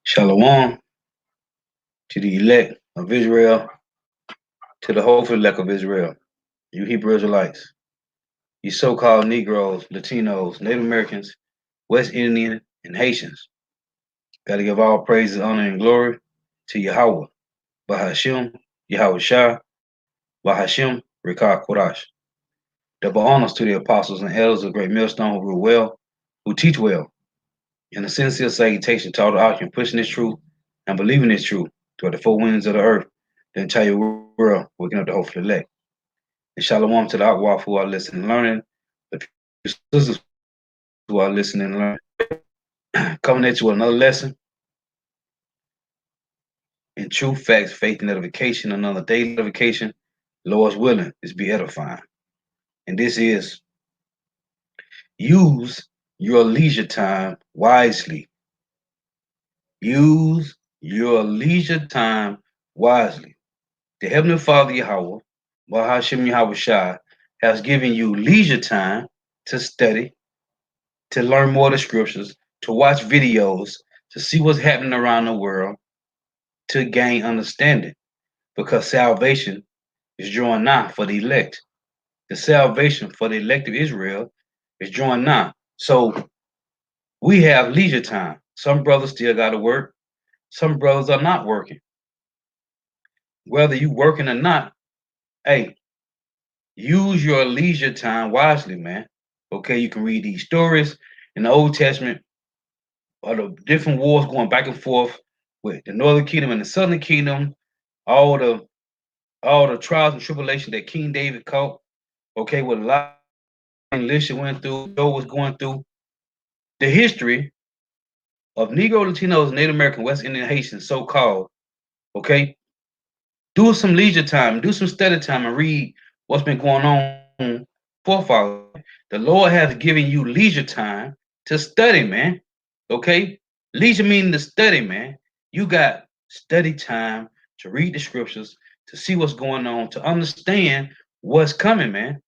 Shalom to the elect of Israel, to the hopeful elect of Israel, you Hebrew Israelites, you so-called Negroes, Latinos, Native Americans, West Indian, and Haitians. Gotta give all praises, honor, and glory to Yahweh, Bahashim, Yahweh Shah, Bahashim, Rikah Kodash. Double honors to the apostles and elders of Great Millstone who rule well, who teach well, and a sincere salutation to all the occupants pushing this truth and believing this truth toward the four winds of the earth, the entire world, waking up the hopeful elect. And shalom to the Akwaf who are listening and learning, the sisters who are listening and learning. Coming at you with another lesson in truth, facts, faith, and edification, another daily edification. Lord's willing is be edifying. And this is use your leisure time wisely. Use your leisure time wisely. The Heavenly Father Yahweh, Bahashim Yahweh Shai, has given you leisure time to study, to learn more of the scriptures, to watch videos, to see what's happening around the world, to gain understanding. Because salvation is drawing nigh for the elect. The salvation for the elect of Israel is drawing nigh. So we have leisure time. Some brothers still got to work. Some brothers are not working. Whether you working or not, hey, use your leisure time wisely, man. Okay, you can read these stories in the Old Testament or the different wars going back and forth with the Northern Kingdom and the Southern Kingdom, all the all the trials and tribulation that King David caught. Okay, what a lot of Elisha went through, Joe was going through. The history of Negro, Latinos, Native American, West Indian, Haitians, so-called. Okay, do some leisure time, do some study time, and read what's been going on. Forefathers, the Lord has given you leisure time to study, man. Okay, leisure meaning to study, man. You got study time to read the scriptures, to see what's going on, to understand what's coming, man.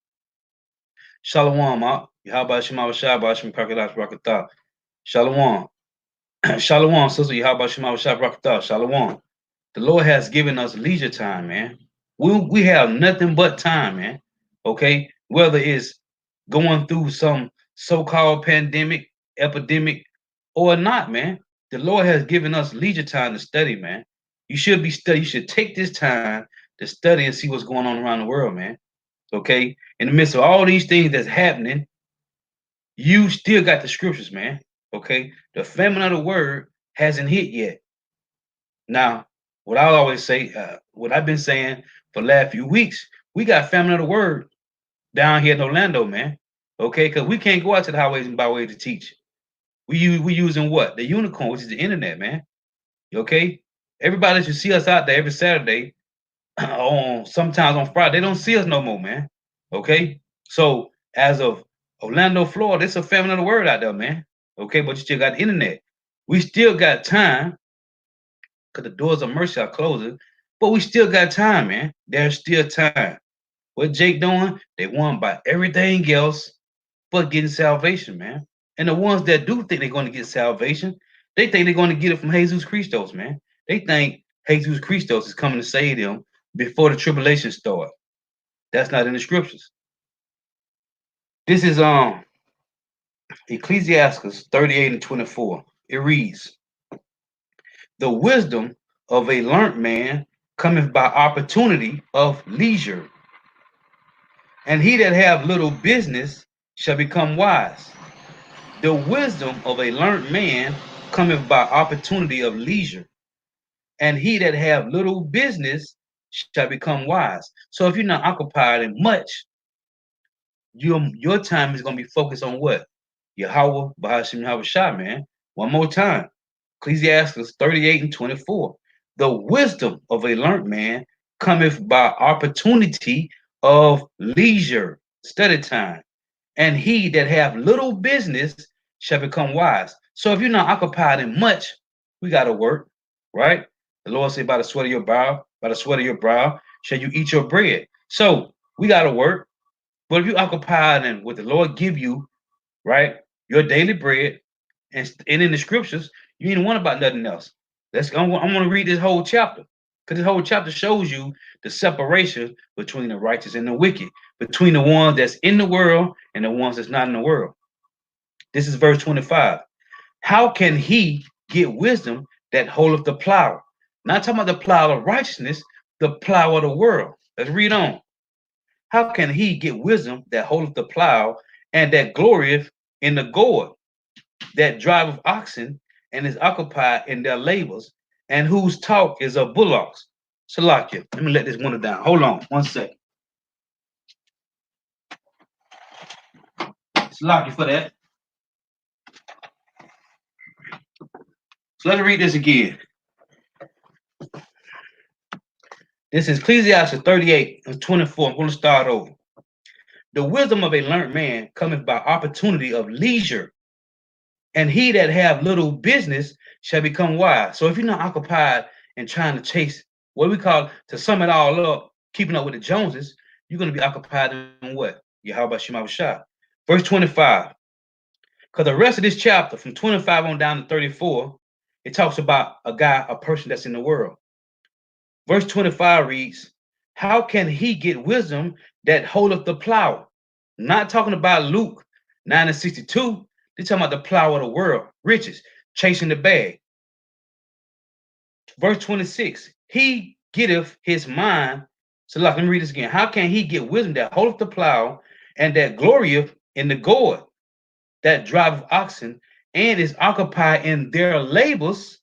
Shalom, Yahweh Shema Shah, Shem Krakadas Rakatah. Shalom. Shalom, sister Yahweh Shema Shah Rakatah. Shalom. The Lord has given us leisure time, man. We have nothing but time, man. Okay, whether it's going through some so-called pandemic, epidemic, or not, man. The Lord has given us leisure time to study, man. You should be studying. You should take this time to study and see what's going on around the world, man. Okay, in the midst of all these things that's happening, you still got the scriptures, man. Okay, the famine of the word hasn't hit yet. Now, what I always say, what I've been saying for the last few weeks, we got famine of the word down here in Orlando, man. Okay, because we can't go out to the highways and byways to teach. We using what? The unicorn, which is the internet, man. Okay, everybody should see us out there every Saturday, on sometimes on Friday. They don't see us no more, man. Okay, so as of Orlando, Florida, it's a famine of the word out there, man. Okay, but you still got the internet. We still got time because the doors of mercy are closing, but we still got time, man. There's still time. What Jake doing? They won by everything else but getting salvation, man. And the ones that do think they're going to get salvation, they think they're going to get it from Jesus Christos, man. They think Jesus Christos is coming to save them before the tribulation start. That's not in the scriptures. This is Ecclesiastes 38 and 24. It reads, the wisdom of a learned man cometh by opportunity of leisure, and he that have little business shall become wise. The wisdom of a learned man cometh by opportunity of leisure, and he that have little business shall become wise. So if you're not occupied in much, your time is going to be focused on what? Yahweh, Bahashim Yahweh Shah, man. One more time. Ecclesiastes 38 and 24. The wisdom of a learned man cometh by opportunity of leisure, study time. And he that have little business shall become wise. So if you're not occupied in much, we got to work, right? The Lord said, by the sweat of your brow, by the sweat of your brow, shall you eat your bread. So we got to work. But if you occupied in what the Lord give you, right, your daily bread, and in the scriptures, you ain't want about nothing else. I'm going to read this whole chapter, because this whole chapter shows you the separation between the righteous and the wicked, between the ones that's in the world and the ones that's not in the world. This is verse 25. How can he get wisdom that holdeth the plow? Not talking about the plow of righteousness, the plow of the world. Let's read on. How can he get wisdom that holdeth the plow, and that glorieth in the gourd, that driveth oxen, and is occupied in their labors, and whose talk is of bullocks? Salakia, let me let this window down. Hold on 1 second. Salakia for that. So let's read this again. This is Ecclesiastes 38 and 24. I'm going to start over. The wisdom of a learned man cometh by opportunity of leisure, and he that have little business shall become wise. So if you're not occupied and trying to chase what we call, to sum it all up, keeping up with the Joneses, you're going to be occupied in what? Yahweh Shema Shah. Verse 25. Because the rest of this chapter, from 25 on down to 34, it talks about a person that's in the world. Verse 25 reads, how can he get wisdom that holdeth the plow? Not talking about Luke 9 and 62. They're talking about the plow of the world, riches, chasing the bag. Verse 26, he getteth his mind. So let me read this again. How can he get wisdom that holdeth the plow, and that glorieth in the gourd, that driveth oxen, and is occupied in their labors,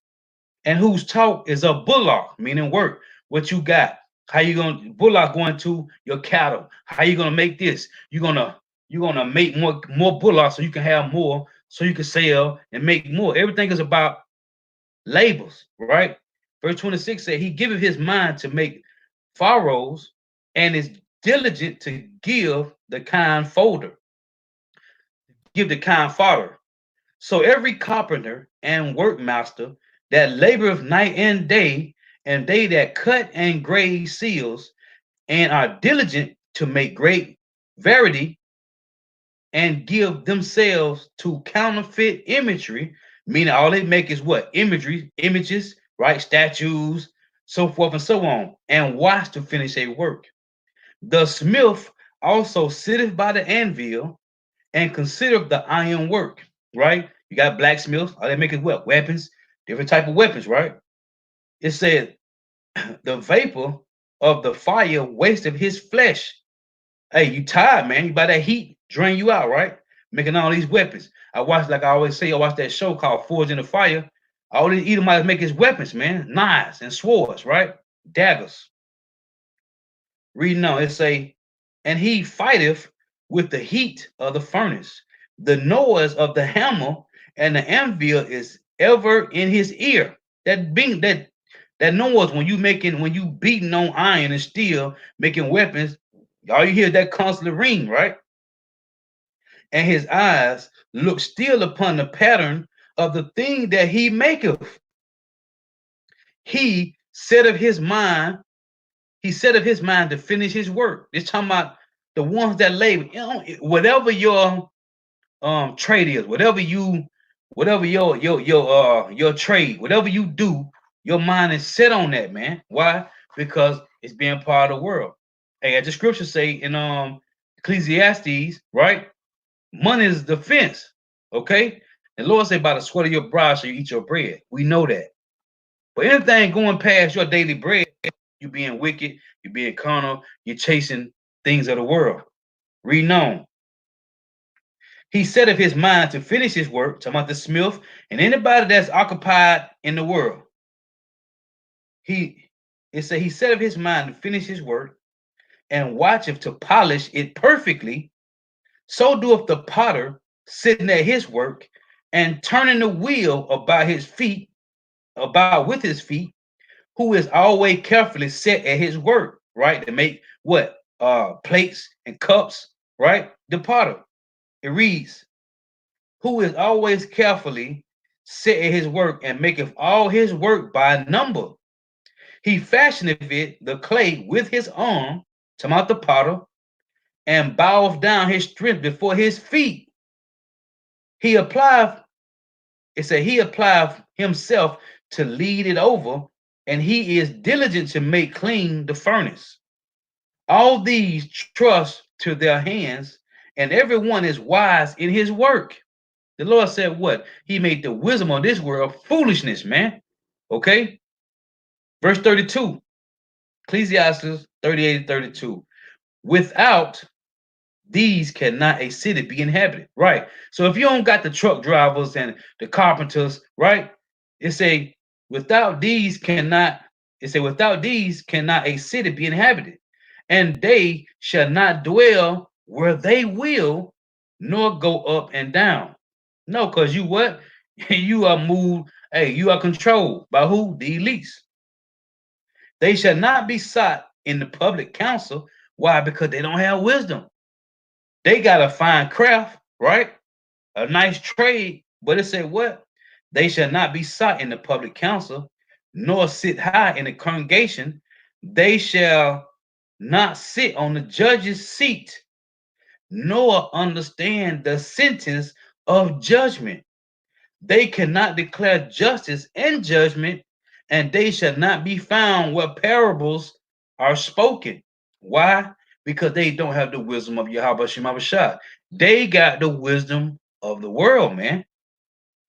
and whose talk is a bullock, meaning work, what you got. How you gonna bullock going to your cattle? How you gonna make this? You're gonna make more bullocks so you can have more, so you can sell and make more. Everything is about labels, right? Verse 26 said, he giveth his mind to make furrows, and is diligent to give the kind fodder, give the kind fodder. So every carpenter and workmaster that laboreth night and day, and they that cut and grave seals, and are diligent to make great verity, and give themselves to counterfeit imagery, meaning all they make is what? Imagery, images, right? Statues, so forth and so on, and watch to finish a work. The smith also sitteth by the anvil, and considereth the iron work, right? You got blacksmiths, all they make is what? Weapons, different type of weapons, right? It said, the vapor of the fire wasted his flesh. Hey, you tired, man. You by that heat drain you out, right? Making all these weapons. I watched, like I always say, I watched that show called Forged in the Fire. All these Edomites make his weapons, man. Knives and swords, right? Daggers. Reading on, it say, and he fighteth with the heat of the furnace. The noise of the hammer and the anvil is ever in his ear. That noise when you beating on iron and steel, making weapons, all you hear that constant ring, right? And his eyes look still upon the pattern of the thing that he maketh. He set of his mind to finish his work. It's talking about the ones that labor. You know, whatever your trade is, whatever your trade, whatever you do, your mind is set on that, man. Why? Because it's being part of the world. Hey, as the scriptures say in Ecclesiastes, right? Money is defense. Okay. And Lord say, by the sweat of your brow shall you eat your bread. We know that. But anything going past your daily bread, you being wicked, you being carnal, you're chasing things of the world. Read on. He set of his mind to finish his work, talking about the smith and anybody that's occupied in the world. It said he set of his mind to finish his work, and watcheth to polish it perfectly. So doeth the potter sitting at his work, and turning the wheel about with his feet, who is always carefully set at his work, right? To make what? Plates and cups, right? The potter. It reads, who is always carefully set at his work, and maketh all his work by number. He fashioneth it, the clay, with his arm, talking about the potter, and boweth down his strength before his feet. He applieth himself to lead it over, and he is diligent to make clean the furnace. All these trust to their hands, and everyone is wise in his work. The Lord said what? He made the wisdom of this world foolishness, man. Okay? Verse 32, Ecclesiastes 38:32. Without these cannot a city be inhabited. Right. So if you don't got the truck drivers and the carpenters, right? It say without these cannot, it say without these cannot a city be inhabited, and they shall not dwell where they will, nor go up and down. No, because you what? You are moved, hey, you are controlled by who? The elites. They shall not be sought in the public council. Why? Because they don't have wisdom. They got a fine craft, right? A nice trade, but it said what? They shall not be sought in the public council, nor sit high in the congregation. They shall not sit on the judge's seat, nor understand the sentence of judgment. They cannot declare justice and judgment, and they shall not be found where parables are spoken. Why? Because they don't have the wisdom of Yahweh Shema Shah. They got the wisdom of the world, man.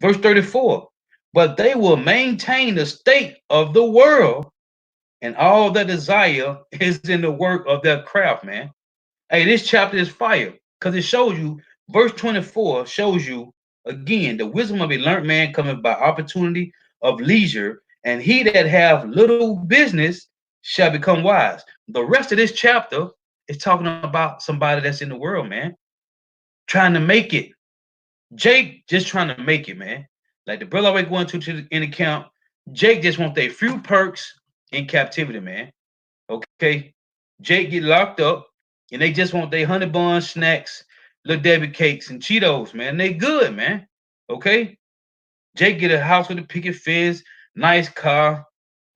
Verse 34. But they will maintain the state of the world, and all their desire is in the work of their craft, man. Hey, this chapter is fire because it shows you, verse 24 shows you again the wisdom of a learned man coming by opportunity of leisure, and he that have little business shall become wise. The rest of this chapter is talking about somebody that's in the world, man, trying to make it. Jake just trying to make it, man. Like the brother always going to the in the camp. Jake just want their few perks in captivity, man. Okay. Jake get locked up and they just want their honey bun snacks, little Debbie cakes, and Cheetos, man. They good, man. Okay. Jake get a house with a picket fence, nice car,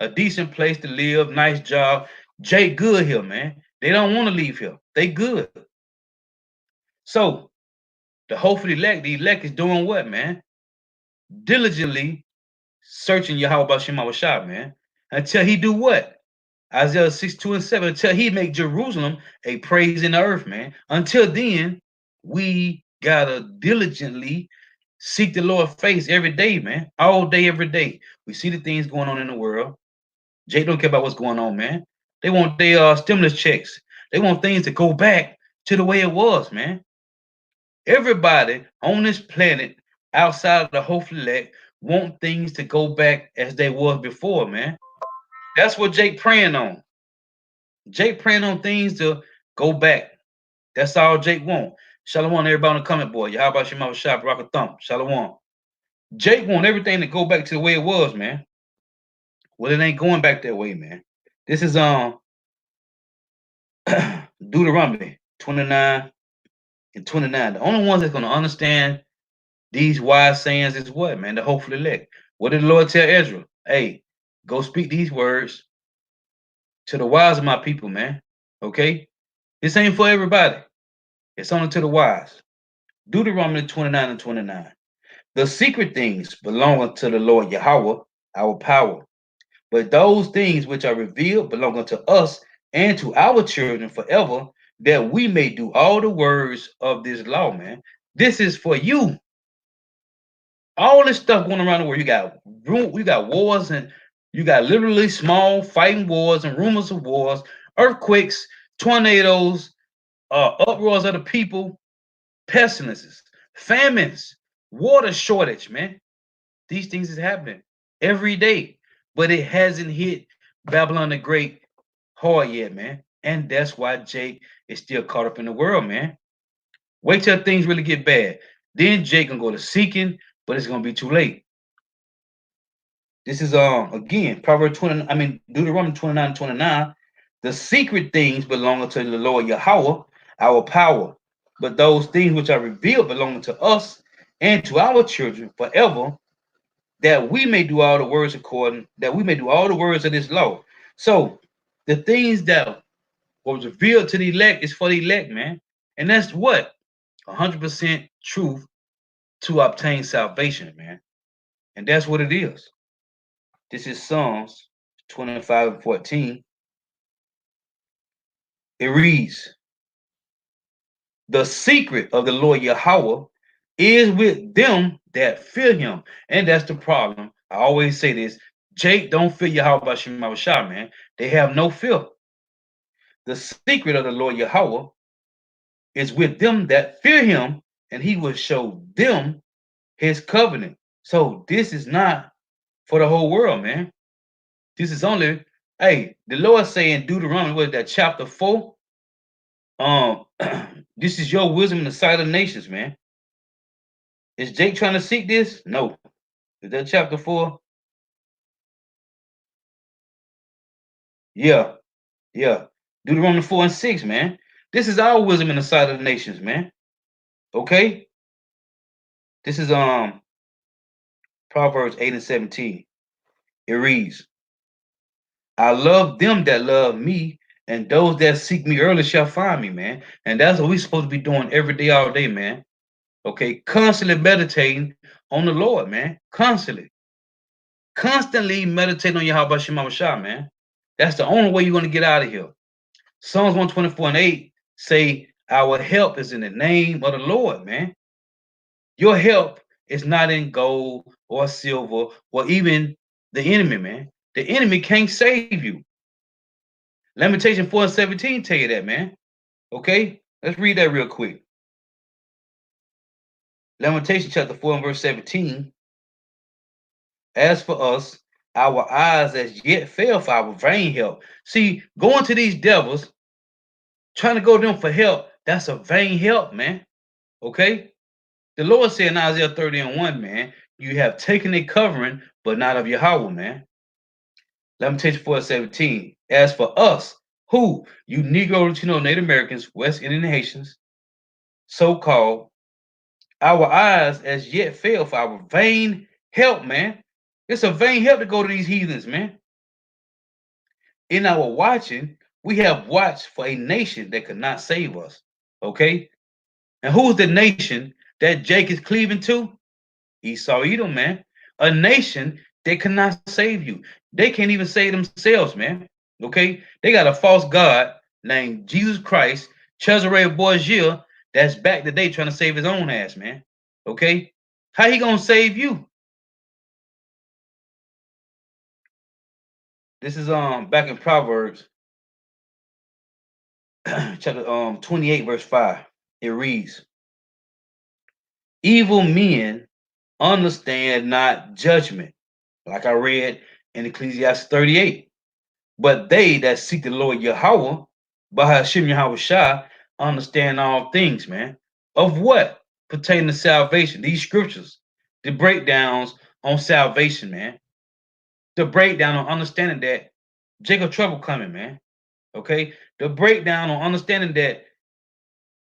a decent place to live, nice job. Jake good here, man. They don't want to leave here. They good. So the hope for the elect is doing what, man? Diligently searching Yahweh Shema Shah, man. Until he do what? Isaiah 6:2-7, until he make Jerusalem a praise in the earth, man. Until then, we gotta diligently seek the Lord's face every day, man. All day, every day. We see the things going on in the world. Jake don't care about what's going on, man. They want their stimulus checks. They want things to go back to the way it was, man. Everybody on this planet outside of the hopeful elect want things to go back as they was before, man. That's what Jake praying on. Jake praying on things to go back. That's all Jake want. Shalom, everybody on the comment board. How about your mouth shop, rock a thump? Shalom. Jake want everything to go back to the way it was, man. Well, it ain't going back that way, man. This is Deuteronomy 29 and 29. The only ones that's gonna understand these wise sayings is what, man? The hopeful elect. What did the Lord tell Ezra? Hey, go speak these words to the wise of my people, man. Okay? This ain't for everybody. It's only to the wise. Deuteronomy 29 and 29. The secret things belong unto the Lord Yahweh, our power. But those things which are revealed belong unto us and to our children forever, that we may do all the words of this law, man. This is for you. All this stuff going around the world. You got wars, and you got literally small fighting wars and rumors of wars, earthquakes, tornadoes, uproars of the people, pestilences, famines, water shortage, man. These things is happening every day, but it hasn't hit Babylon the Great hard yet, man. And that's why Jake is still caught up in the world, man. Wait till things really get bad. Then Jake gonna go to seeking, but it's gonna be too late. This is again Proverbs 20, Deuteronomy 29:29. The secret things belong to the Lord Yahweh, our power. But those things which are revealed belong to us and to our children forever, that we may do all the words that we may do all the words of this law. So the things that was revealed to the elect is for the elect, man. And that's what 100% truth to obtain salvation, man. And that's what it is. This is Psalms 25:14. It reads, the secret of the Lord Yahweh is with them that fear him. And that's the problem. I always say this. Jake don't fear Yahweh Bashim Shah, man. They have no fear. The secret of the Lord Yahweh is with them that fear him, and he will show them his covenant. So this is not for the whole world, man. This is only, hey, the Lord saying Deuteronomy, what is that, chapter 4? This is your wisdom in the sight of the nations, man. Is Jake trying to seek this? No. Is that chapter 4? Yeah, yeah. Deuteronomy 4 and 6, man. This is our wisdom in the sight of the nations, man. Okay? This is Proverbs 8 and 17. It reads, I love them that love me, and those that seek me early shall find me, man. And that's what we're supposed to be doing every day, all day, man. Okay, constantly meditating on the Lord, man. Constantly meditating on Yahweh Shema Shah, man. That's the only way you're going to get out of here. Psalms 124 and 8 say, our help is in the name of the Lord, man. Your help is not in gold or silver or even the enemy, man. The enemy can't save you. Lamentation 4 and 17 tell you that, man. Okay? Let's read that real quick. Lamentation chapter 4 and verse 17. As for us, our eyes as yet fail for our vain help. See, going to these devils, trying to go to them for help, that's a vain help, man. Okay? The Lord said in Isaiah 30 and 1, man, you have taken a covering, but not of Yahweh, man. Lamentation 4 and 17. As for us, who? You Negro, Latino, Native Americans, West Indian Haitians, so-called, our eyes as yet fail for our vain help, man. It's a vain help to go to these heathens, man. In our watching, we have watched for a nation that could not save us. Okay? And who's the nation that Jake is cleaving to? Esau Edom, man. A nation that cannot save you. They can't even save themselves, man. Okay? They got a false God named Jesus Christ, Cesare Borgia, that's back today trying to save his own ass, man. Okay? How he gonna save you? This is back in Proverbs chapter 28, verse 5. It reads, evil men understand not judgment, like I read in Ecclesiastes 38. But they that seek the Lord Yahweh, Bahashim Yahweh Shah, understand all things, man. Of what? Pertaining to salvation. These scriptures, the breakdowns on salvation, man. The breakdown on understanding that Jacob trouble coming, man. Okay? The breakdown on understanding that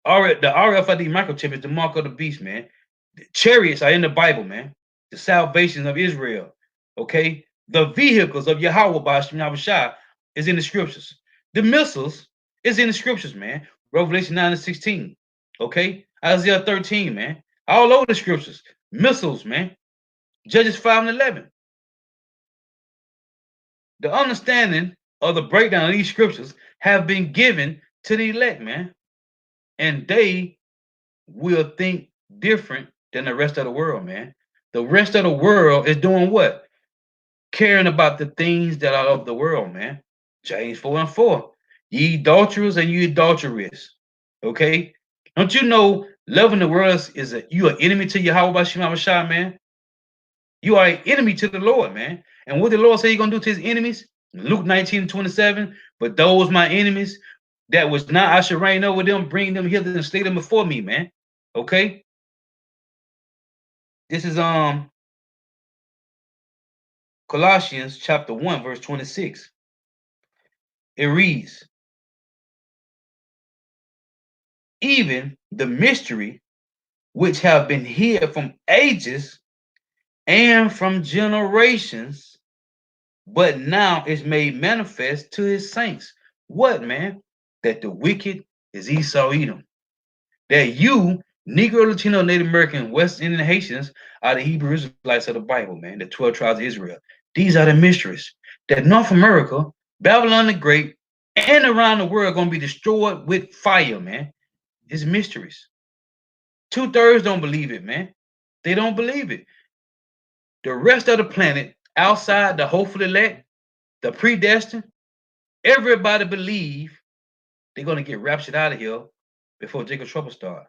the RFID microchip is the mark of the beast, man. The chariots are in the Bible, man. The salvation of Israel. Okay? The vehicles of Yahweh Bahashim Yahweh Shah is in the scriptures. The missiles is in the scriptures, man. Revelation 9 and 16. Okay? Isaiah 13, man. All over the scriptures. Missiles, man. Judges 5 and 11. The understanding of the breakdown of these scriptures have been given to the elect, man. And they will think different than the rest of the world, man. The rest of the world is doing what? Caring about the things that are of the world, man. James 4 and 4. Ye adulterers and ye adulteress. Okay? Don't you know loving the world is you are enemy to Yahweh Bashim Shah, man? You are an enemy to the Lord, man. And what the Lord say He's gonna do to his enemies? Luke 19 and 27. But those my enemies that was not, I should reign over them, bring them hither and slay them before me, man. Okay? This is Colossians chapter 1, verse 26. It reads, even the mystery which have been hid from ages and from generations, but now is made manifest to his saints. What, man? That the wicked is Esau Edom. That you, Negro, Latino, Native American, West Indian Haitians, are the Hebrew Israelites of the Bible, man. The 12 tribes of Israel. These are the mysteries that North America, Babylon the Great, and around the world are going to be destroyed with fire, man. It's mysteries. 2/3 don't believe it, man. They don't believe it. The rest of the planet, outside the hopeful elect, the predestined, everybody believe they're going to get raptured out of here before Jacob's trouble start.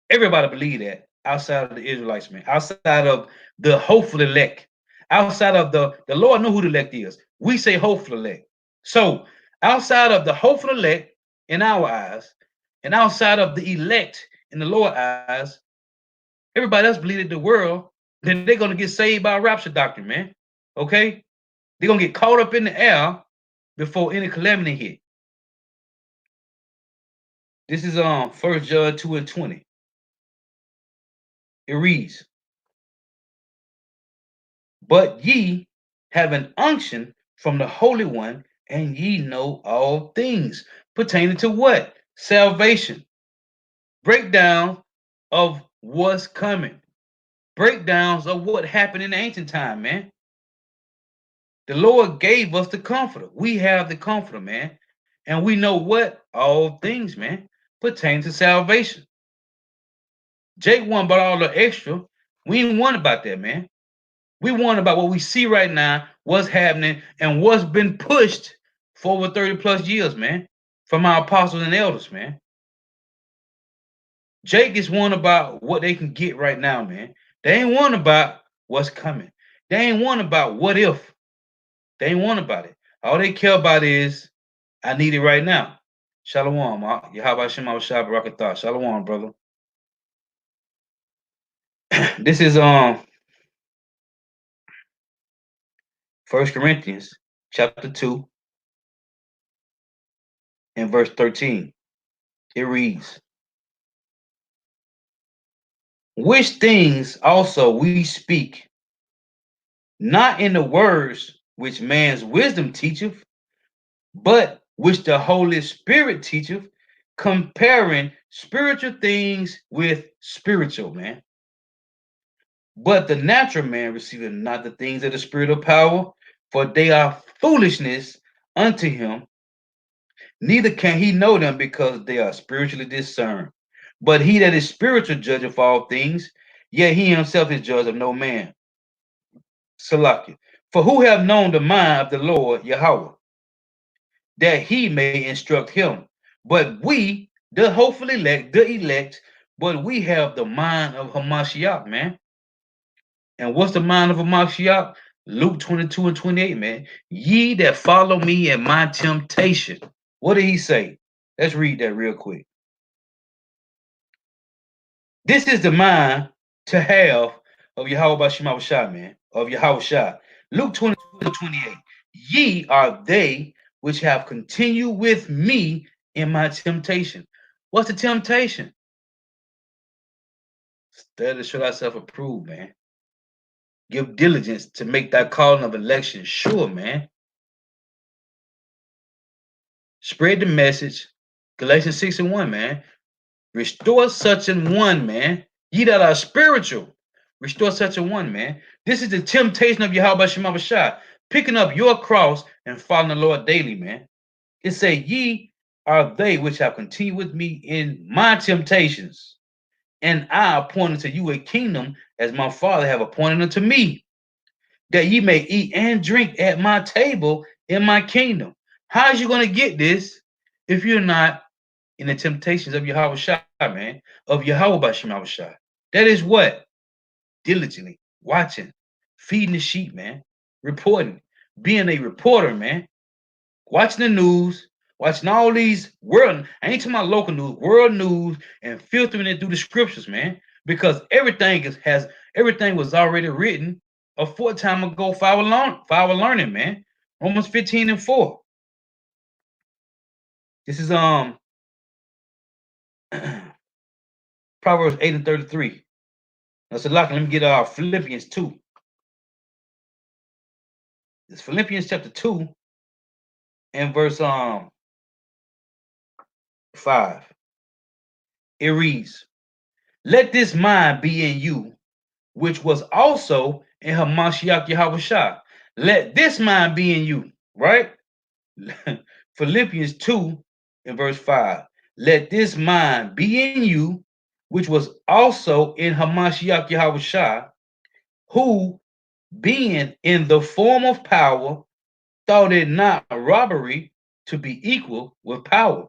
Everybody believe that outside of the Israelites, man. Outside of the hopeful elect. Outside of the Lord know who the elect is. We say hopeful elect. So outside of the hopeful elect in our eyes, and outside of the elect in the Lord's eyes, everybody else believe that the world, then they're gonna get saved by a rapture doctrine, man. Okay? They're gonna get caught up in the air before any calamity hit. This is 1 John 2:20. It reads, but ye have an unction from the Holy One, and ye know all things pertaining to what? Salvation. Breakdown of what's coming. Breakdowns of what happened in the ancient time, man. The Lord gave us the comforter. We have the comforter, man. And we know what? All things, man, pertain to salvation. Jake won about all the extra. We ain't won about that, man. We want about what we see right now, what's happening, and what's been pushed for over 30 plus years, man, from our apostles and elders, man. Jake is one about what they can get right now, man. They ain't one about what's coming. They ain't one about what if. They ain't one about it. All they care about is, I need it right now. Shalom, Yahweh Shem Shah Barakatah. Shalom, brother. This is 1 Corinthians chapter 2 and verse 13. It reads, which things also we speak, not in the words which man's wisdom teacheth, but which the Holy Spirit teacheth, comparing spiritual things with spiritual, man. But the natural man receiveth not the things of the spirit of power, for they are foolishness unto him, neither can he know them because they are spiritually discerned. But he that is spiritual judgeth all things, yet he himself is judge of no man. Salakia. For who have known the mind of the Lord Yahweh, that he may instruct him? But we, the hopeful elect, but we have the mind of Hamashiach, man. And what's the mind of Hamashiach? Luke 22 and 28, man. Ye that follow me in my temptation. What did he say? Let's read that real quick. This is the mind to have of Yahweh Shema Shah, man, of Yahweh Shah. Luke 22 and 28. Ye are they which have continued with me in my temptation. What's the temptation? Study to show thyself approved, man. Give diligence to make that calling of election sure, man. Spread the message. Galatians 6 and 1, man. Restore such an one, man. Ye that are spiritual, restore such a one, man. This is the temptation of Yahweh Shema Shah, picking up your cross and following the Lord daily, man. It say, ye are they which have continued with me in my temptations, and I appointed to you a kingdom as my Father have appointed unto me, that ye may eat and drink at my table in my kingdom. How is you going to get this if you're not in the temptations of Yahweh Shah, man, of Yahweh Shema Shah? That is what? Diligently watching, feeding the sheep, man, reporting, being a reporter, man, watching the news, watching all these world, I ain't talking about local news, world news, and filtering it through the scriptures, man, because everything was already written a short time ago for our learning, man. Romans 15 and 4. This is Proverbs 8 and 33. Now, so let me get Philippians 2. It's Philippians chapter 2 and verse 5. It reads, let this mind be in you, which was also in Hamashiach Yahweh Shah. Let this mind be in you, right? Philippians 2 and verse 5. Let this mind be in you, which was also in Hamashiach Yahushua, who, being in the form of power, thought it not robbery to be equal with power,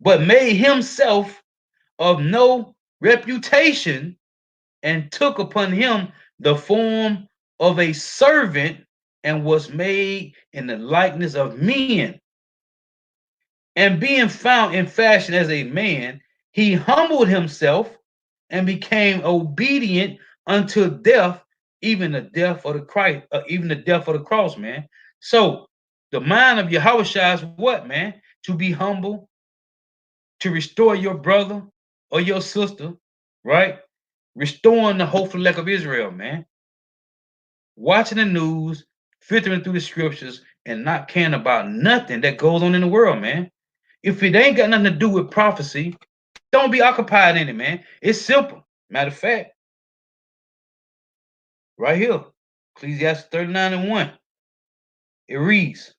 but made himself of no reputation, and took upon him the form of a servant, and was made in the likeness of men. And being found in fashion as a man, he humbled himself and became obedient unto death, even the death of the Christ, even the death of the cross, man. So the mind of Yahushua is what, man? To be humble, to restore your brother or your sister, right? Restoring the hopeful elect of Israel, man. Watching the news, filtering through the scriptures, and not caring about nothing that goes on in the world, man. If it ain't got nothing to do with prophecy, don't be occupied in it, man. It's simple. Matter of fact, right here, Ecclesiastes 39 and 1. It reads,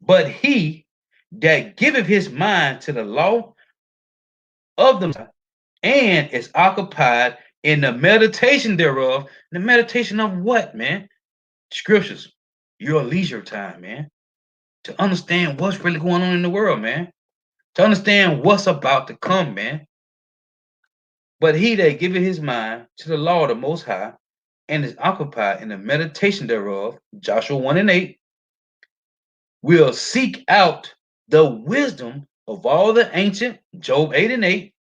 but he that giveth his mind to the law of the and is occupied in the meditation thereof. The meditation of what, man? Scriptures. Your leisure time, man. To understand what's really going on in the world, man. To understand what's about to come, man. But he that giveth his mind to the law of the Most High and is occupied in the meditation thereof, Joshua 1 and 8, will seek out the wisdom of all the ancient, Job 8 and 8,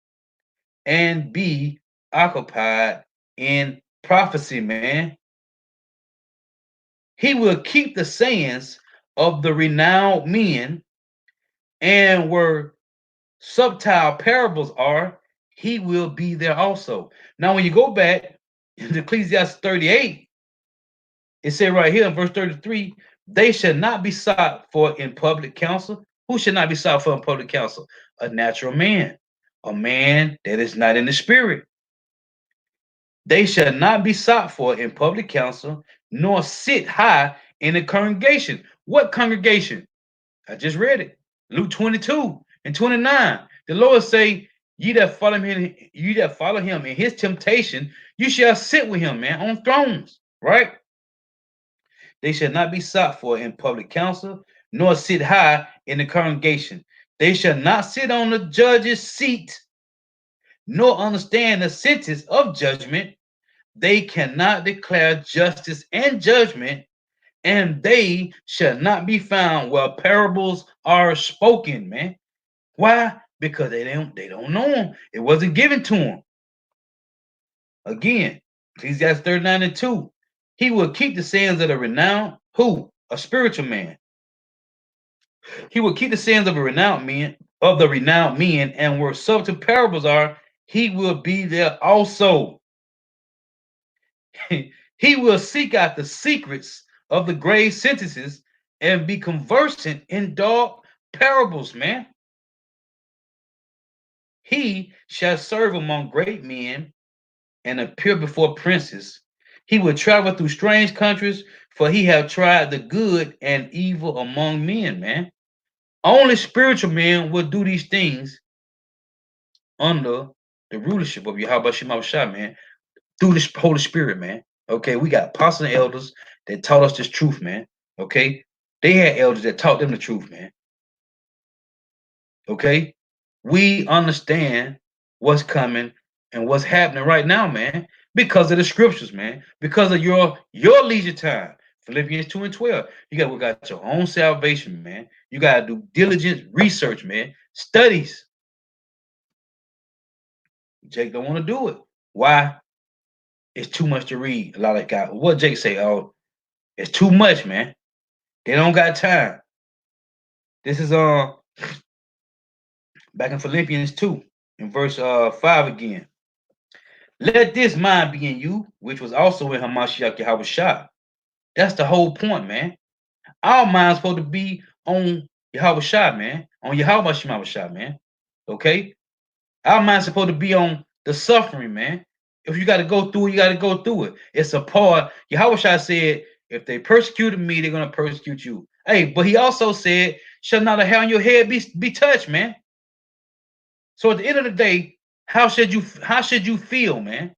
and be occupied in prophecy, man. He will keep the sayings of the renowned men, and where subtile parables are, he will be there also. Now, when you go back in Ecclesiastes 38, it said right here in verse 33, they shall not be sought for in public counsel. Who should not be sought for in public counsel? A natural man, a man that is not in the spirit. They shall not be sought for in public counsel, nor sit high in the congregation. What congregation? I just read it. Luke 22 and 29. The Lord say, ye that follow him in his temptation, you shall sit with him, man, on thrones, right? They shall not be sought for in public counsel, nor sit high in the congregation. They shall not sit on the judge's seat, nor understand the sentence of judgment. They cannot declare justice and judgment, and they shall not be found where parables are spoken, man. Why? Because they don't know them. It wasn't given to them. Again, Ecclesiastes 39 and 2. He will keep the sayings of the renowned, who? A spiritual man. He will keep the sayings of the renowned men, and where subtle parables are, he will be there also. He will seek out the secrets of the grave sentences and be conversant in dark parables, man. He shall serve among great men and appear before princes. He will travel through strange countries, for he have tried the good and evil among men, man. Only spiritual men will do these things under the rulership of Yahweh Shema Shah, man, through the Holy Spirit, man. Okay, we got apostles and elders that taught us this truth, man. Okay, they had elders that taught them the truth, man. Okay, we understand what's coming and what's happening right now, man, because of the scriptures, man, because of your leisure time. Philippians 2 and 12. You got to work out your own salvation, man. You got to do diligent research, man. Studies. Jake don't want to do it. Why? It's too much to read. A lot of guys. What Jake say? Oh, it's too much, man. They don't got time. This is back in Philippians 2, in verse 5 again. Let this mind be in you, which was also in Hamashiach Yahushua. That's the whole point, man. Our mind's supposed to be on Yahushua, man. On Yahushua, man. Okay? Our mind's supposed to be on the suffering, man. If you got to go through it, you got to go through it. It's a part. Yahushua said, If they persecuted me, they're gonna persecute you. Hey, but he also said, "Shall not a hair on your head be touched, man." So at the end of the day, how should you feel, man?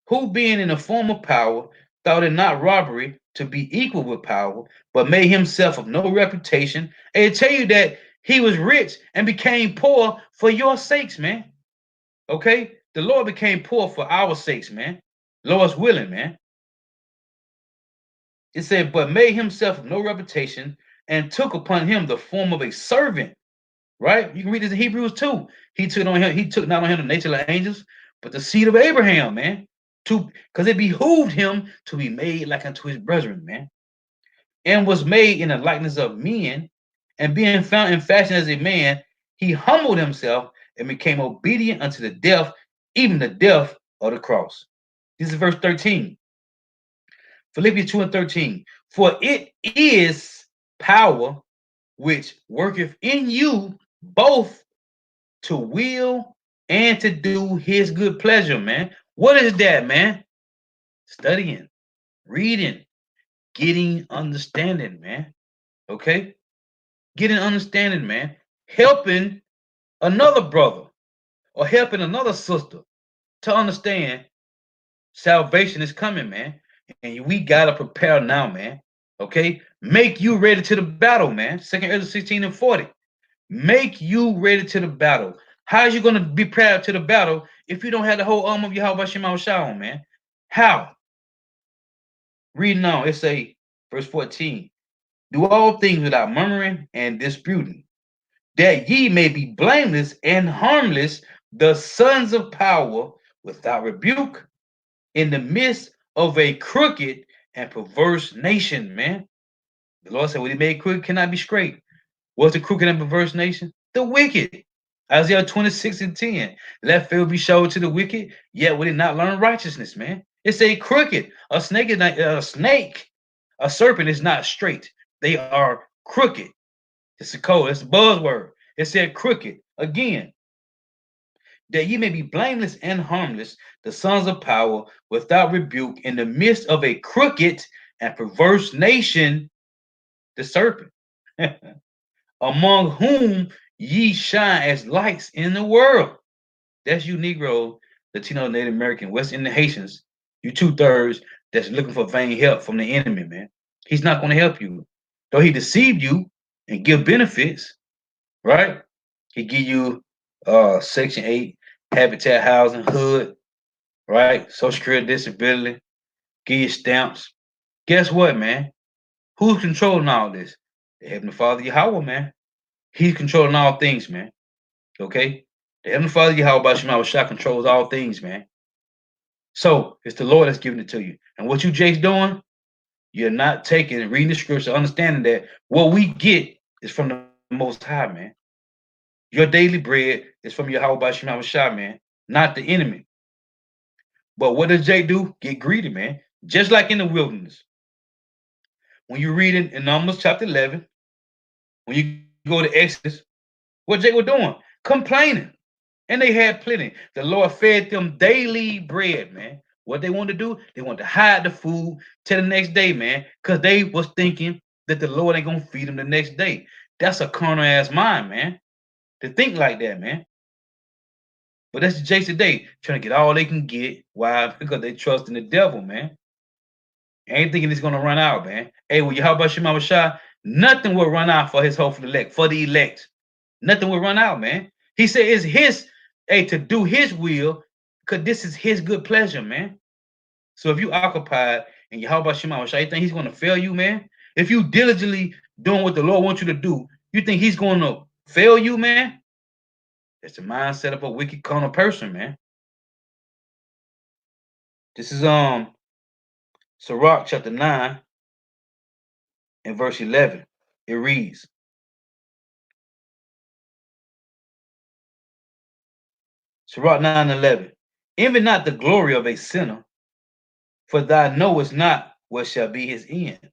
Who being in the form of power thought it not robbery to be equal with power, but made himself of no reputation. And it tell you that he was rich and became poor for your sakes, man. Okay? The Lord became poor for our sakes, man. Lord's willing, man. It said, but made himself of no reputation and took upon him the form of a servant. Right? You can read this in Hebrews 2. He took not on him the nature of angels, but the seed of Abraham, man. Because it behooved him to be made like unto his brethren, man. And was made in the likeness of men, and being found in fashion as a man, he humbled himself and became obedient unto the death, even the death of the cross. This is verse 13. Philippians 2 and 13. For it is power which worketh in you both to will and to do his good pleasure, man. What is that, man? Studying, reading, getting understanding, man. Okay? Getting understanding, man. Helping another brother or helping another sister to understand salvation is coming, man. And we gotta prepare now, man. Okay? Make you ready to the battle, man. 2 Ezra 16 and 40. Make you ready to the battle. How is you going to be prepared to the battle if you don't have the whole arm of Yahweh Shema on, man? How? Reading on, it say, verse 14, do all things without murmuring and disputing, that ye may be blameless and harmless, the sons of power, without rebuke, in the midst of a crooked and perverse nation, man. The Lord said, what he made crooked cannot be straight. What's the crooked and perverse nation? The wicked. Isaiah 26 and 10. Let favor be showed to the wicked, yet will it not learn righteousness, man. It's a crooked. A snake is not a snake. A serpent is not straight. They are crooked. It's a code. It's a buzzword. It said crooked. Again, that ye may be blameless and harmless, the sons of power, without rebuke, in the midst of a crooked and perverse nation, the serpent. Among whom ye shine as lights in the world. That's you, Negro, Latino, Native American, West Indian Haitians. You 2/3 that's looking for vain help from the enemy, man. He's not going to help you. Though he deceived you and give benefits, right? He give you Section 8, habitat housing, hood, right? Social security disability, give you stamps. Guess what, man? Who's controlling all this? The Heavenly Father Yahweh, man. He's controlling all things, man. Okay? The Heavenly Father Yahweh Shema Shah controls all things, man. So it's the Lord that's giving it to you. And what you Jake's doing, you're not taking and reading the scripture, understanding that what we get is from the Most High, man. Your daily bread is from Yahweh Shema Shah, man, not the enemy. But what does Jake do? Get greedy, man. Just like in the wilderness. When you read in Numbers chapter 11, when you go to Exodus, what Jake was doing? Complaining. And they had plenty. The Lord fed them daily bread, man. What they wanted to do, they wanted to hide the food till the next day, man, because they was thinking that the Lord ain't gonna feed them the next day. That's a carnal ass mind, man, to think like that, man. But that's the Jace today, trying to get all they can get. Why? Because they trust in the devil, man. Ain't thinking it's gonna run out, man. Hey, well, how about Shema Shah? Nothing will run out for his hopeful elect, for the elect. Nothing will run out, man. He said it's his, hey, to do his will, because this is his good pleasure, man. So if you occupied and Yahweh Shema Shah, you think he's gonna fail you, man? If you diligently doing what the Lord wants you to do, you think he's gonna fail you, man? It's the mindset of a wicked carnal person, man. This is Sirach chapter 9 and verse 11. It reads, Sirach 9:11. Envy not the glory of a sinner, for thou knowest not what shall be his end.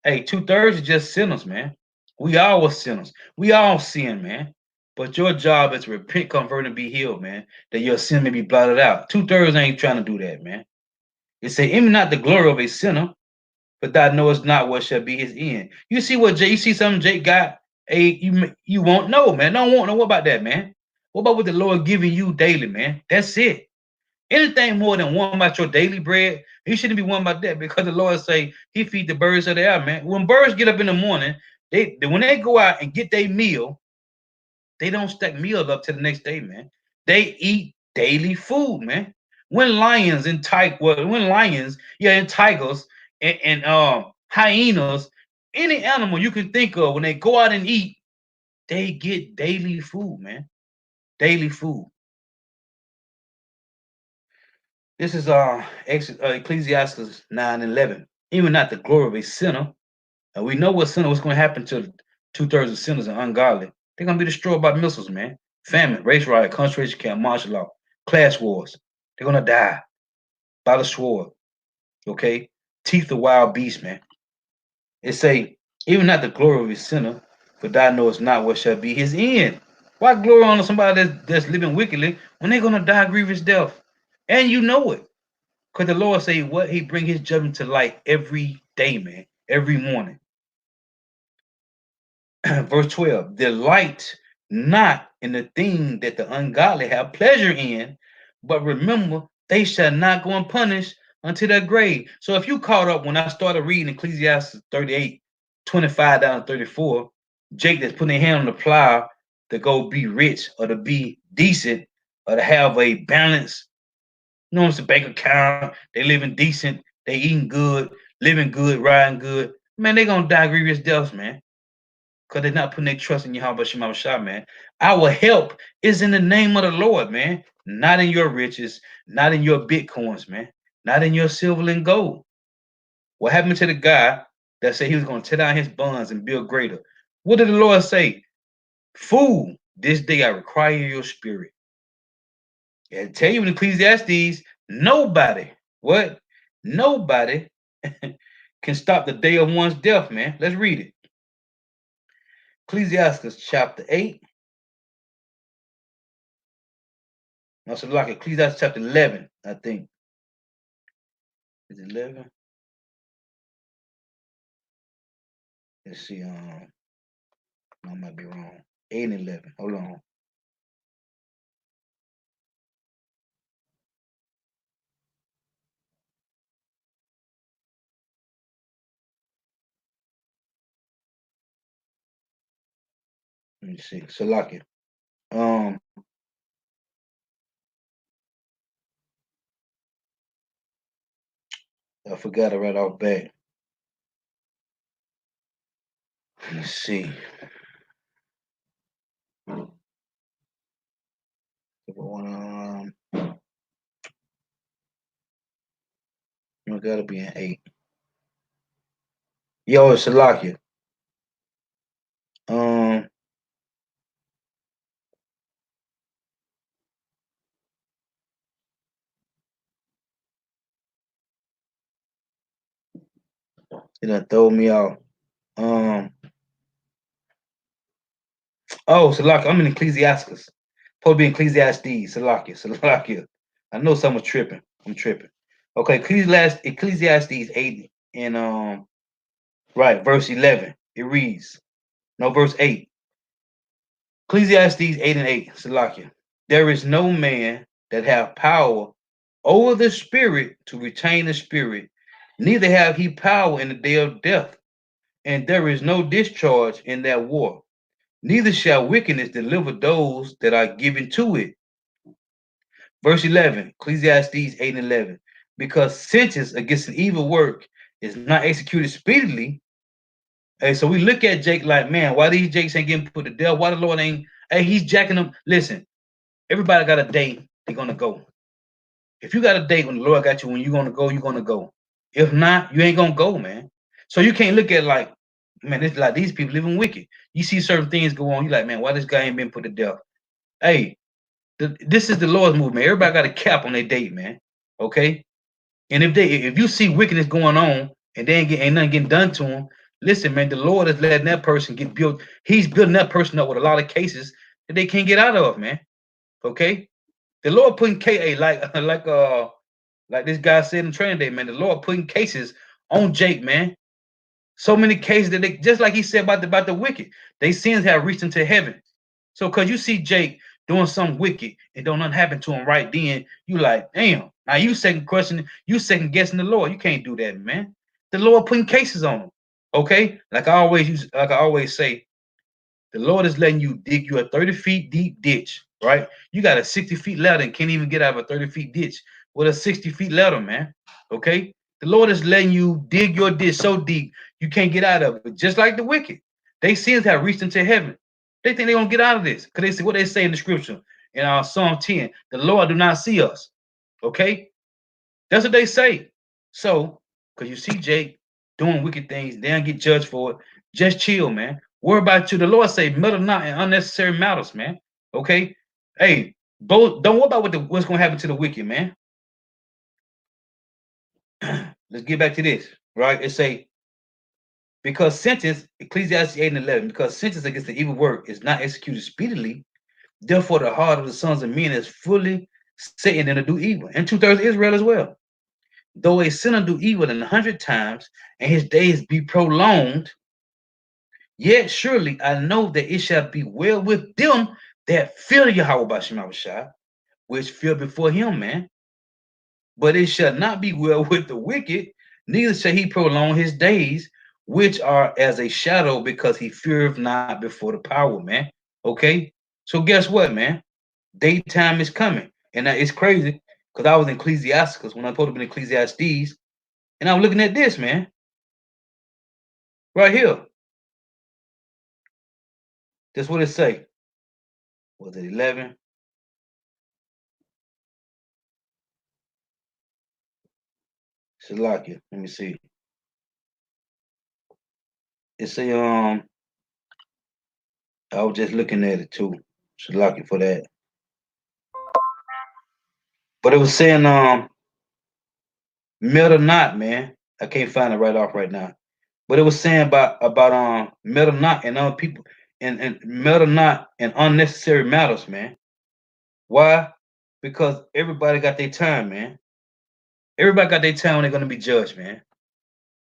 Hey, 2/3 is just sinners, man. We all were sinners. We all sin, man. But your job is to repent, convert, and be healed, man. That your sin may be blotted out. 2/3 ain't trying to do that, man. It say, envy not the glory of a sinner, but thou knowest not what shall be his end. You see what Jay, you see something Jake got? You won't know, man. Don't want to know about that, man. What about what the Lord giving you daily, man? That's it. Anything more than one about your daily bread, you shouldn't be one about that, because the Lord say he feed the birds of the air, man. When birds get up in the morning, when they go out and get their meal, they don't stack meals up to the next day, man. They eat daily food, man. When lions and tigers and hyenas, any animal you can think of, when they go out and eat, they get daily food, man. Daily food. This is Ecclesiastes 9:11. Even not the glory of a sinner. And we know what's going to happen to 2/3 of sinners and ungodly. They're gonna be destroyed by missiles, man. Famine, race riot, concentration camp, martial law, class wars. They're gonna die by the sword. Okay? Teeth of wild beasts, man. It say, even not the glory of a sinner, for thou knowest not what shall be his end. Why glory on somebody that's living wickedly when they're gonna die grievous death? And you know it. Because the Lord say what? He bring his judgment to light every day, man. Every morning. Verse 12. Delight not in the thing that the ungodly have pleasure in, but remember they shall not go unpunished unto their grave. So if you caught up when I started reading Ecclesiastes 38, 25 down to 34, Jake that's putting their hand on the plow to go be rich or to be decent or to have a balance. You know, it's a bank account. They living decent. They eating good, living good, riding good. Man, they gonna die grievous deaths, man. Because they're not putting their trust in Yahweh Shema Shah, man. Our help is in the name of the Lord, man. Not in your riches, not in your bitcoins, man. Not in your silver and gold. What happened to the guy that said he was going to tear down his bonds and build greater? What did the Lord say? Fool, this day I require your spirit. I tell you in Ecclesiastes, nobody, what? Nobody can stop the day of one's death, man. Let's read it. Ecclesiastes chapter 8. No, so like Ecclesiastes chapter 11, I think. Is it 11? Let's see. I might be wrong. 8 and 11. Hold on. Let me see. Salakia. I forgot it right off back. Let's see. You gotta be an 8. Yo, it's Salakia. It done throw me out. Oh, Salakia. I'm in Ecclesiastes. Supposed to be Ecclesiastes. Salakia. I know someone's tripping. I'm tripping. Okay, Ecclesiastes 8 and right, verse 11. It reads. No, verse 8. Ecclesiastes 8 and 8. Salakia. There is no man that have power over the spirit to retain the spirit, neither have he power in the day of death, and there is no discharge in that war. Neither shall wickedness deliver those that are given to it. Verse 11, Ecclesiastes 8 and 11. Because sentence against an evil work is not executed speedily. Hey, so we look at Jake like, man, why these Jakes ain't getting put to death? Why the Lord ain't, hey, he's jacking them. Listen, everybody got a day they're going to go. If you got a date when the Lord got you, when you're going to go, you're going to go. If not, you ain't going to go, man. So you can't look at like, man, it's like these people living wicked. You see certain things go on. You like, man, why this guy ain't been put to death? Hey, this is the Lord's movement. Everybody got a cap on their date, man. Okay? And if you see wickedness going on and they ain't nothing getting done to them, listen, man, the Lord is letting that person get built. He's building that person up with a lot of cases that they can't get out of, man. Okay? The Lord putting KA like Like this guy said in training day, man, the Lord putting cases on Jake, man. So many cases that they, just like he said about the wicked, they sins have reached into heaven. So cause you see Jake doing something wicked and don't nothing happen to him right then, you like, damn. Now you second questioning, you second guessing the Lord. You can't do that, man. The Lord putting cases on him. Okay? Like I always say, the Lord is letting you dig you a 30 feet deep ditch, right? You got a 60 feet ladder and can't even get out of a 30 feet ditch with a 60 feet ladder, man. Okay? The Lord is letting you dig your ditch so deep you can't get out of it. Just like the wicked. They sins have reached into heaven. They think they're gonna get out of this. Because they see what they say in the scripture in Psalm 10. The Lord do not see us. Okay? That's what they say. So, because you see Jake doing wicked things, they don't get judged for it. Just chill, man. Worry about you. The Lord say, meddle not in unnecessary matters, man. Okay? Hey, both don't worry about what's gonna happen to the wicked, man. Let's get back to this, right? It say, because sentence, Ecclesiastes 8 and 11, because sentence against the evil work is not executed speedily, therefore the heart of the sons of men is fully set in to do evil. And two-thirds of Israel as well. Though a sinner do evil 100 times, and his days be prolonged, yet surely I know that it shall be well with them that fear Yahweh Bashem Shai, which fear before him, man. But it shall not be well with the wicked, neither shall he prolong his days, which are as a shadow, because he feareth not before the power, man. Okay? So guess what, man? Daytime is coming. And it's crazy, because I was in Ecclesiasticus when I'm supposed to be in Ecclesiastes, and I'm looking at this, man. Right here. That's what it say. Was it 11? Shalakia. Let me see. It say I was just looking at it too. Shalakia for that. But it was saying metal knot, man. I can't find it right off right now. But it was saying about metal knot and other people and metal knot and unnecessary matters, man. Why? Because everybody got their time, man. Everybody got their time when they're gonna be judged, man.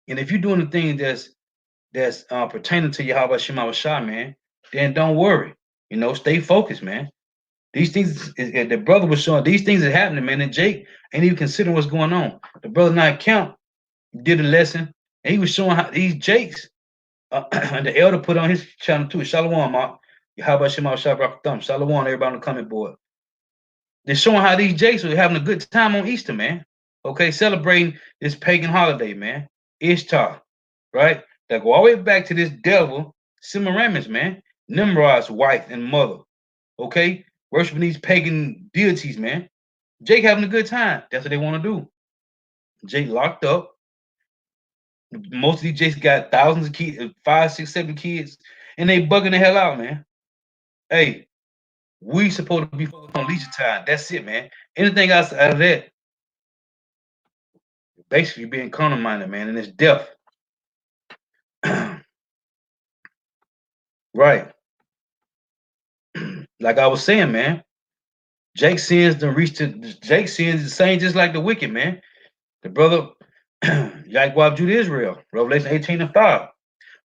And if you're doing the thing that's pertaining to Yahweh Shema Shah, man, then don't worry. You know, stay focused, man. These things, the brother was showing these things are happening, man. And Jake ain't even considering what's going on. The brother not count did a lesson, and he was showing how these Jakes, and the elder put on his channel too. Shalom, Mark. Yahweh Shema Shah Thumb. Shalom, everybody on the comment board. They're showing how these Jakes were having a good time on Easter, man. Okay, celebrating this pagan holiday, man. Ishtar, right? That go all the way back to this devil, Semiramis, man. Nimrod's wife and mother. Okay? Worshiping these pagan deities, man. Jake having a good time. That's what they want to do. Jake locked up. Most of these Jakes got thousands of kids, 5, 6, 7 kids, and they bugging the hell out, man. Hey, we supposed to be focused on leisure time. That's it, man. Anything outside of that, basically being carnal minded, man, and it's death. Right. Like I was saying, man, Jake sins Jake sins the same just like the wicked, man. The brother Yahweh Judah Israel, Revelation 18 and 5.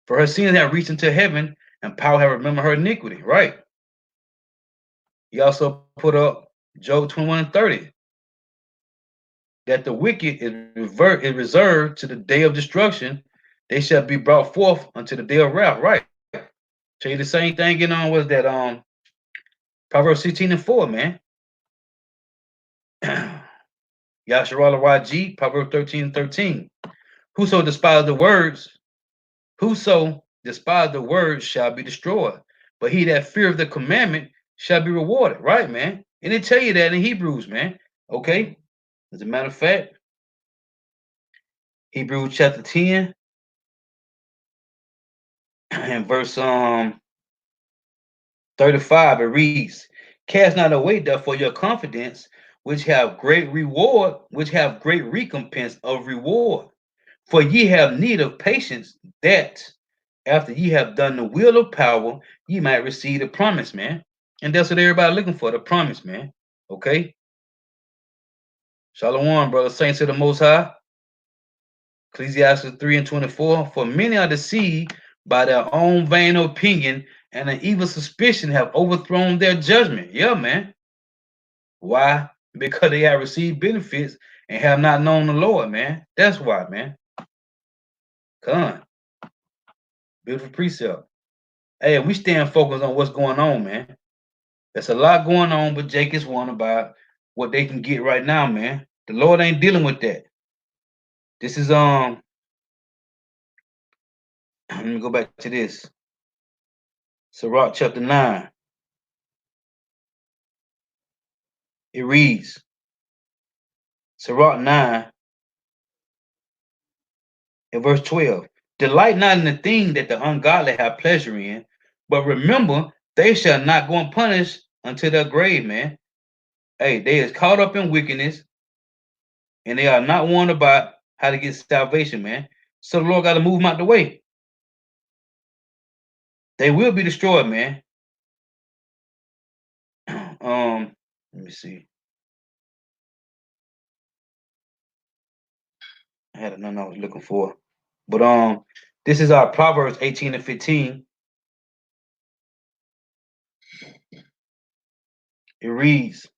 For her sins have reached into heaven, and power have remembered her iniquity. Right. He also put up Job 21 and 30. That the wicked is reserved to the day of destruction, they shall be brought forth unto the day of wrath. Right. Tell you the same thing getting on was that Proverbs 16 and 4, man. Yasharala YG, Proverbs 13 and 13. Whoso despise the words, whoso despise the words shall be destroyed. But he that feareth the commandment shall be rewarded. Right, man. And they tell you that in Hebrews, man. Okay. As a matter of fact, Hebrews chapter 10 and verse 35, it reads, cast not away therefore your confidence, which have great reward, which have great recompense of reward. For ye have need of patience, that after ye have done the will of power, ye might receive the promise, man. And that's what everybody looking for, the promise, man. Okay. Shalom, brother. Saints of the Most High. Ecclesiastes 3 and 24. For many are deceived by their own vain opinion, and an evil suspicion have overthrown their judgment. Yeah, man. Why? Because they have received benefits and have not known the Lord, man. That's why, man. Come on. Beautiful precept. Hey, we stand focused on what's going on, man. There's a lot going on, but Jake is one about what they can get right now, man. The Lord ain't dealing with that. This is let me go back to this. Sirach chapter 9. It reads, Sirach 9 and verse 12. Delight not in the thing that the ungodly have pleasure in, but remember they shall not go unpunished unto their grave, man. Hey, they is caught up in wickedness, and they are not warned about how to get salvation, man. So the Lord got to move them out the way. They will be destroyed, man. Let me see. I had another I was looking for. But this is our Proverbs 18 and 15. It reads,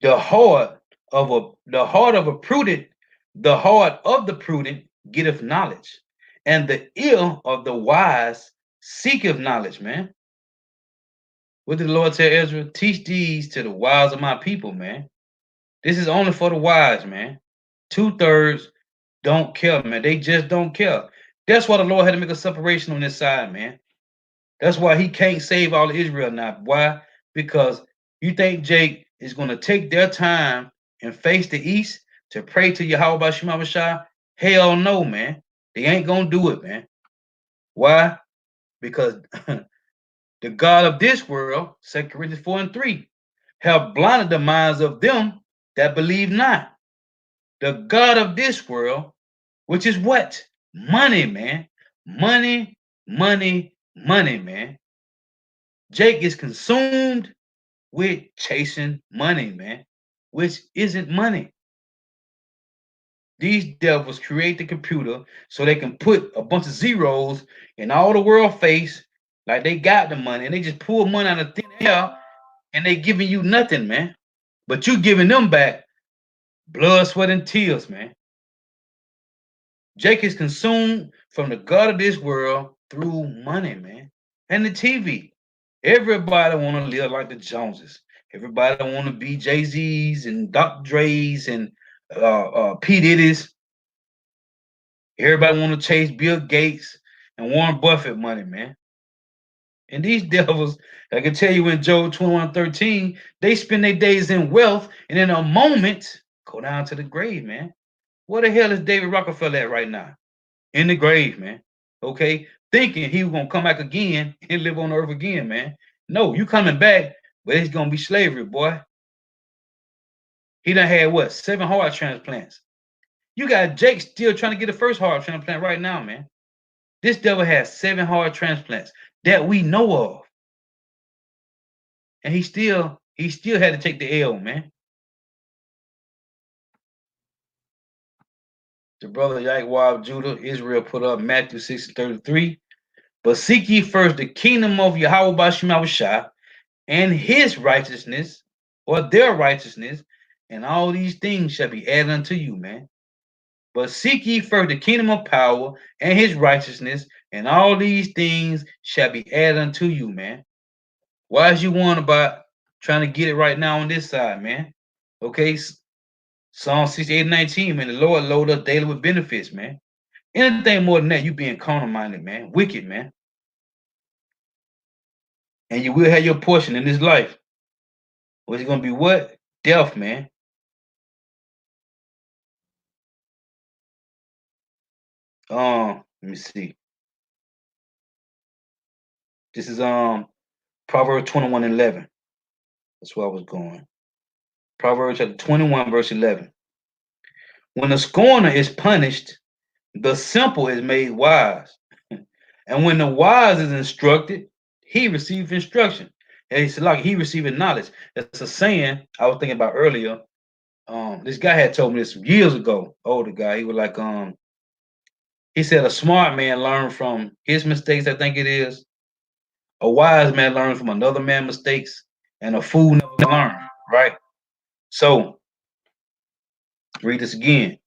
the heart of the prudent getteth knowledge, and the ear of the wise seeketh knowledge, man. What did the Lord tell Ezra? Teach these to the wise of my people, man. This is only for the wise, man. 2/3 don't care, man. They just don't care. That's why the Lord had to make a separation on this side, man. That's why he can't save all of Israel now. Why? Because you think Jake is going to take their time and face the east to pray to Yahweh Shema Shah? Hell no, man. They ain't going to do it, man. Why? Because the God of this world, 2 Corinthians 4 and 3, have blinded the minds of them that believe not. The God of this world, which is what? Money, man. Money, money, money, man. Jake is consumed with chasing money, man, which isn't money. These devils create the computer so they can put a bunch of zeros in all the world face like they got the money, and they just pull money out of thin air and they giving you nothing, man. But you giving them back blood, sweat, and tears, man. Jake is consumed from the God of this world through money, man, and the TV. Everybody want to live like the Joneses. Everybody want to be Jay-Z's and Dr. Dre's and P. Diddy's. Everybody want to chase Bill Gates and Warren Buffett money, man. And these devils, I can tell you in Job 21:13, they spend their days in wealth and in a moment go down to the grave, man. Where the hell is David Rockefeller at right now? In the grave, man. Okay? Thinking he was going to come back again and live on earth again, man. No, you coming back, but it's going to be slavery, boy. He done had what? 7 heart transplants. You got Jake still trying to get the first heart transplant right now, man. This devil has 7 heart transplants that we know of. And he still had to take the L, man. The brother Yahweh of Judah, Israel put up Matthew 6:33. But seek ye first the kingdom of Yahweh Bashim Shah and his righteousness, or their righteousness, and all these things shall be added unto you, man. But seek ye first the kingdom of power and his righteousness, and all these things shall be added unto you, man. Why is you worrying about trying to get it right now on this side, man? Okay, Psalm 68:19, man. The Lord load us daily with benefits, man. Anything more than that, you being carnal minded, man. Wicked, man. And you will have your portion in this life. Which is gonna be what? Death, man. Let me see. This is Proverbs 21:11. That's where I was going. Proverbs chapter 21, verse 11. When the scorner is punished, the simple is made wise. And when the wise is instructed, he receives instruction. And it's like he receiving knowledge. That's a saying I was thinking about earlier. This guy had told me this years ago. Older guy. He was like, he said a smart man learned from his mistakes. I think it is. A wise man learns from another man's mistakes, and a fool never learns. Right. So read this again.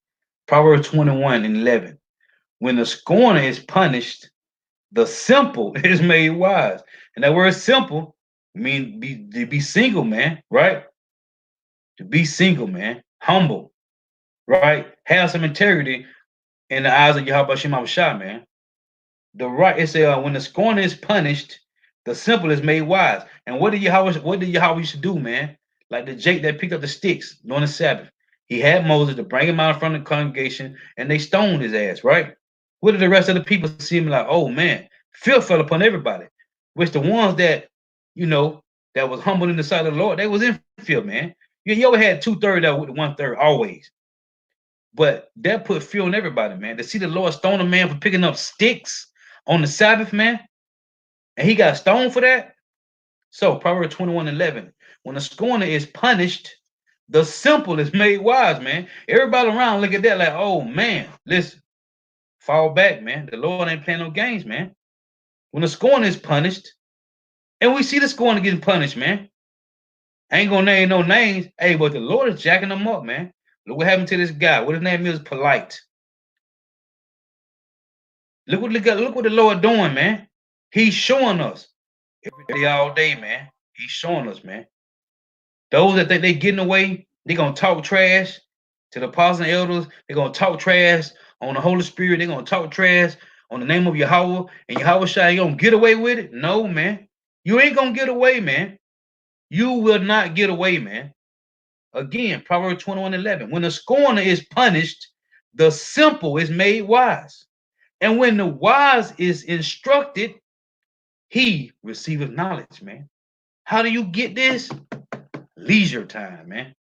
Proverbs 21:11. When the scorner is punished, the simple is made wise. And that word simple mean to be single, man, right? To be single, man, humble, right? Have some integrity in the eyes of Yahweh Shem Shah, man. The right it says when the scorner is punished, the simple is made wise. And what did Yahweh used to do, man? Like the Jake that picked up the sticks during the Sabbath. He had Moses to bring him out in front of the congregation, and they stoned his ass, right? What did the rest of the people see him like? Oh man, fear fell upon everybody. Which the ones that that was humble in the sight of the Lord, they was in fear, man. You ever had 2/3 that with 1/3 always, but that put fear on everybody, man. To see the Lord stone a man for picking up sticks on the Sabbath, man, and he got stoned for that. So Proverbs 21:11, when the scorner is punished, the simple is made wise, man. Everybody around look at that like, oh man, listen, fall back, man. The Lord ain't playing no games, man. When the scorner is punished, and we see the scorner getting punished, man. I ain't gonna name no names. Hey, but the Lord is jacking them up, man. Look what happened to this guy. What his name is? Polite. Look what the Lord doing, man. He's showing us every day, all day, man. He's showing us, man. Those that think they getting away, they gonna talk trash to the apostles and elders. They gonna talk trash on the Holy Spirit. They gonna talk trash on the name of Yahweh and Yahweh Shai. You gonna get away with it? No, man. You ain't gonna get away, man. You will not get away, man. Again, Proverbs 21:11. When the scorner is punished, the simple is made wise. And when the wise is instructed, he receiveth knowledge, man. How do you get this? Leisure time, man.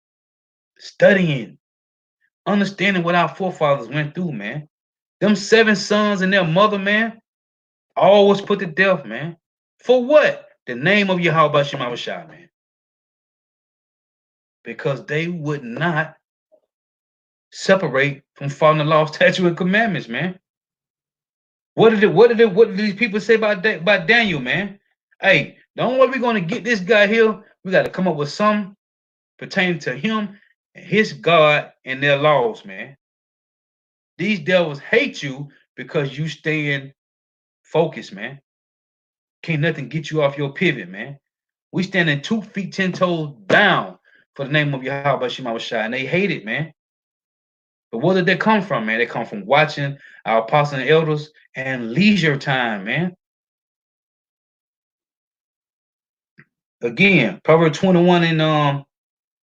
Studying, understanding what our forefathers went through, man. Them 7 sons and their mother, man, all was put to death, man. For what? The name of Yahweh Shema Shai, man. Because they would not separate from following the law, statute, and commandments, man. What did these people say about Daniel, man? Hey, the only way we're gonna get this guy here, we got to come up with some pertaining to him and his God and their laws, man. These devils hate you because you stay in focus, man. Can't nothing get you off your pivot, man. We standing 2 feet 10 toes down for the name of Yahweh Shema Shai, and they hate it, man. But where did they come from, man? They come from watching our apostles and elders and leisure time, man. Again, Proverbs 21 and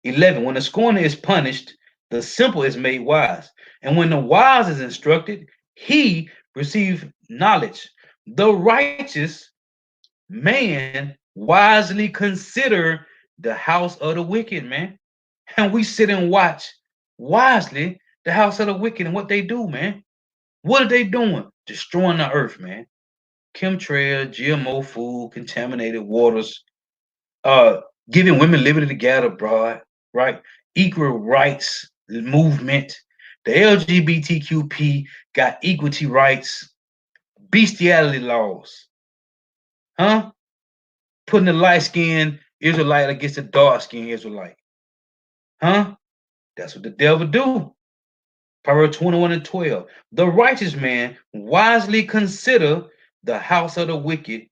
11. When the scorner is punished, the simple is made wise. And when the wise is instructed, he receives knowledge. The righteous man wisely consider the house of the wicked, man. And we sit and watch wisely the house of the wicked and what they do, man. What are they doing? Destroying the earth, man. Chemtrail, GMO food, contaminated waters, uh, giving women liberty to gather abroad, right? Equal rights movement. The LGBTQP got equality rights, bestiality laws, huh? Putting the light skinned Israelite against the dark skinned Israelite, huh? That's what the devil do. Proverbs 21:12. The righteous man wisely consider the house of the wicked,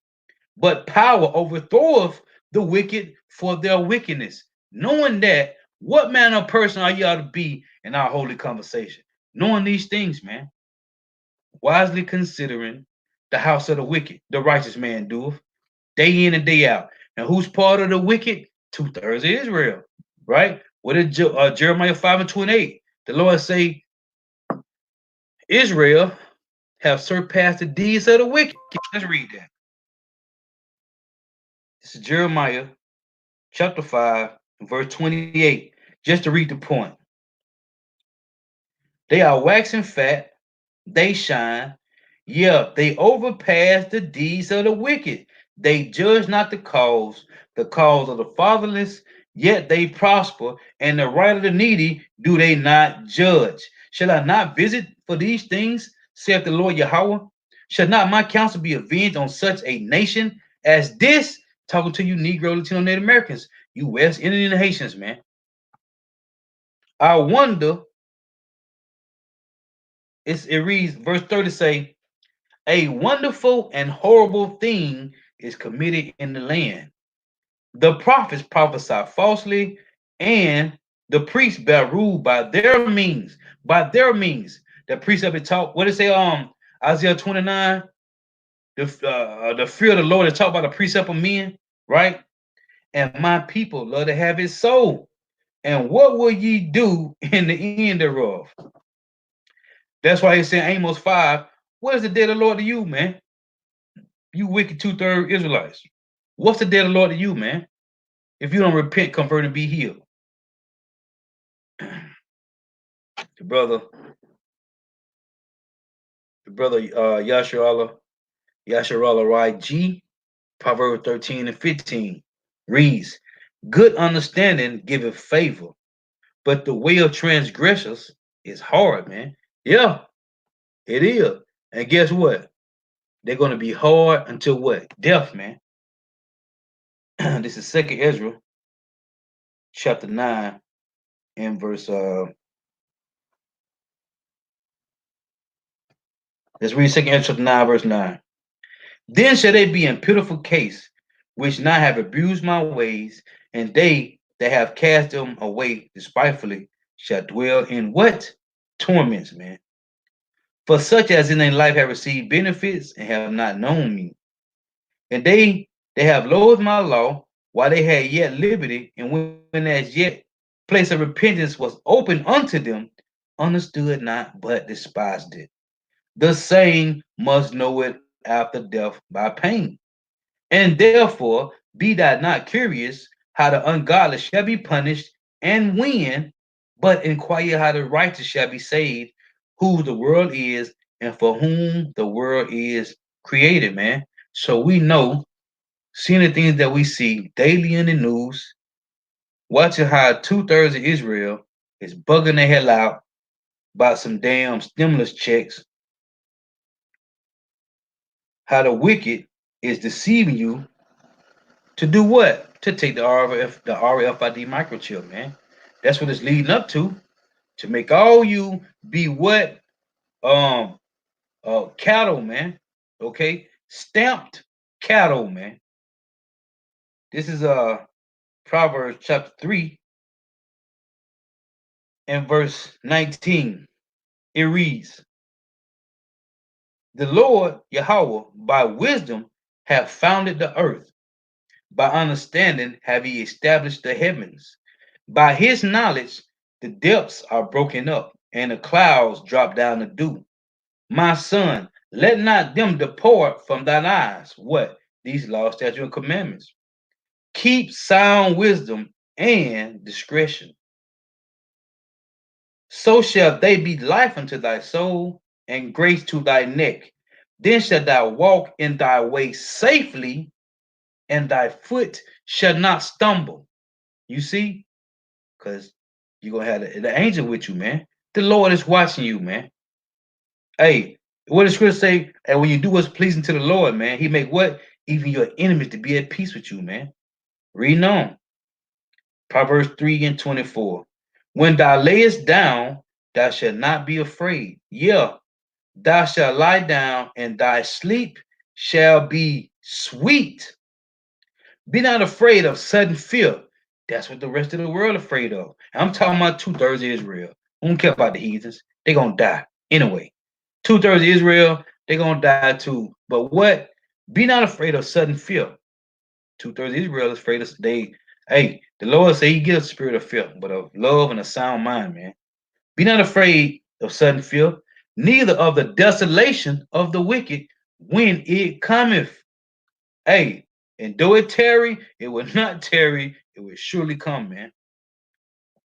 but power overthroweth the wicked for their wickedness. Knowing that, what manner of person are you ought to be in our holy conversation? Knowing these things, man. Wisely considering the house of the wicked, the righteous man doeth, day in and day out. And who's part of the wicked? 2/3 of Israel, right? What did Jeremiah 5:28? The Lord say, Israel have surpassed the deeds of the wicked. Let's read that. This is Jeremiah chapter 5, verse 28, just to read the point. They are waxing fat, they shine, yeah, they overpass the deeds of the wicked. They judge not the cause of the fatherless, yet they prosper, and the right of the needy do they not judge. Shall I not visit for these things, saith the Lord Yahweh? Shall not my counsel be avenged on such a nation as this? Talking to you Negro, Latino, Native Americans, you West Indian and Haitians, man. I wonder, it reads, verse 30 say, a wonderful and horrible thing is committed in the land. The prophets prophesy falsely, and the priests bear rule by their means. By their means. The priests have been taught, what did it say? Isaiah 29, the fear of the Lord is taught by the precept of men, right? And my people love to have it so. And what will ye do in the end thereof? That's why he's saying Amos 5, what is the day of the Lord to you, man? You wicked two-third Israelites. What's the day of the Lord to you, man? If you don't repent, convert, and be healed. The brother Yasharallah Rai G, Proverbs 13 and 15 reads, good understanding giveth favor, but the way of transgressors is hard, man. Yeah, it is. And guess what? They're going to be hard until what? Death, man. This is 2nd Ezra, chapter 9, and verse let's read 2nd Ezra chapter 9, verse 9. Then shall they be in pitiful case, which not have abused my ways, and they that have cast them away despitefully shall dwell in what? Torments, man. For such as in their life have received benefits and have not known me. And they have loathed my law while they had yet liberty, and when as yet place of repentance was open unto them, understood not, but despised it. The same must know it after death by pain. And therefore, be thou not curious how the ungodly shall be punished and when, but inquire how the righteous shall be saved, who the world is and for whom the world is created, man. So we know, seeing the things that we see daily in the news, watching how two-thirds of Israel is bugging the hell out about some damn stimulus checks, how the wicked is deceiving you to do what? To take the RFID microchip, man. That's what it's leading up to make all you be what? Um, cattle, man. Okay, stamped cattle, man. This is Proverbs chapter 3 and verse 19. It reads, the Lord Yahweh by wisdom have founded the earth. By understanding have he established the heavens. By his knowledge, the depths are broken up, and the clouds drop down the dew. My son, let not them depart from thine eyes. What? These laws, statutes, and commandments. Keep sound wisdom and discretion. So shall they be life unto thy soul and grace to thy neck. Then shalt thou walk in thy way safely, and thy foot shall not stumble. You see? Because you're going to have the angel with you, man. The Lord is watching you, man. Hey, what does scripture say? And when you do what's pleasing to the Lord, man, he make what? Even your enemies to be at peace with you, man. Read on. Proverbs 3 and 24. When thou layest down, thou shalt not be afraid. Yeah, thou shalt lie down, and thy sleep shall be sweet. Be not afraid of sudden fear. That's what the rest of the world afraid of. I'm talking about two-thirds of Israel. I don't care about the heathens. They're going to die anyway. Two-thirds of Israel, they're going to die too. But what? Be not afraid of sudden fear. Two-thirds of Israel is afraid of, hey, the Lord say he gives a spirit of fear, but of love and a sound mind, man. Be not afraid of sudden fear, neither of the desolation of the wicked when it cometh. Hey, and though it tarry, it will not tarry, it will surely come, man.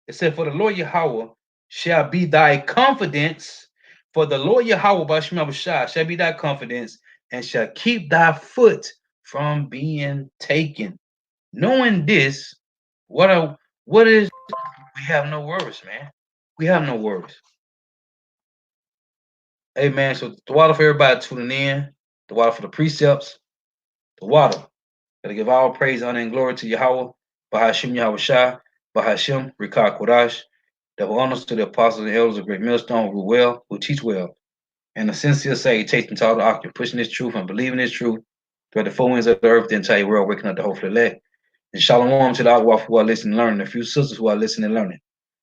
It said, for the Lord Yahweh shall be thy confidence, for the Lord Yahweh Bashim shall be thy confidence, and shall keep thy foot from being taken. Knowing this, what is we have no worries, man. We have no worries. Hey man, so the water for everybody tuning in, the water for the precepts, the water. Gotta give all praise, honor, and glory to Yahweh, Bahashim Yahweh Shah, Bahashim, Rikah Kodash, double honors to the apostles and elders of Great Millstone who well, who teach well, and the sincere salutation to all the occupant pushing this truth and believing this truth throughout the four winds of the earth, the entire world, waking up the hopeful elect. And shalom to the Aqua who are listening and learning, a few sisters who are listening and learning.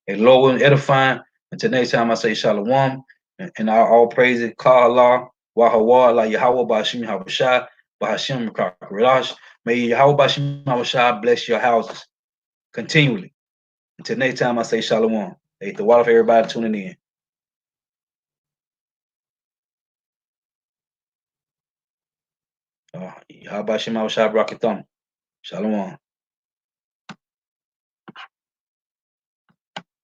A Lord will edifying. Until next time, I say shalom and all praise it. Ka Allah, Wahawa, Allah Yahweh, Bashim Habashah, Bahashim Rash. May Yahweh Bashim Habashah bless your houses continually. Until next time, I say shalom. Hey, the water for everybody tuning in. Yahweh Bashim Habashah, Brakatham. Shalom.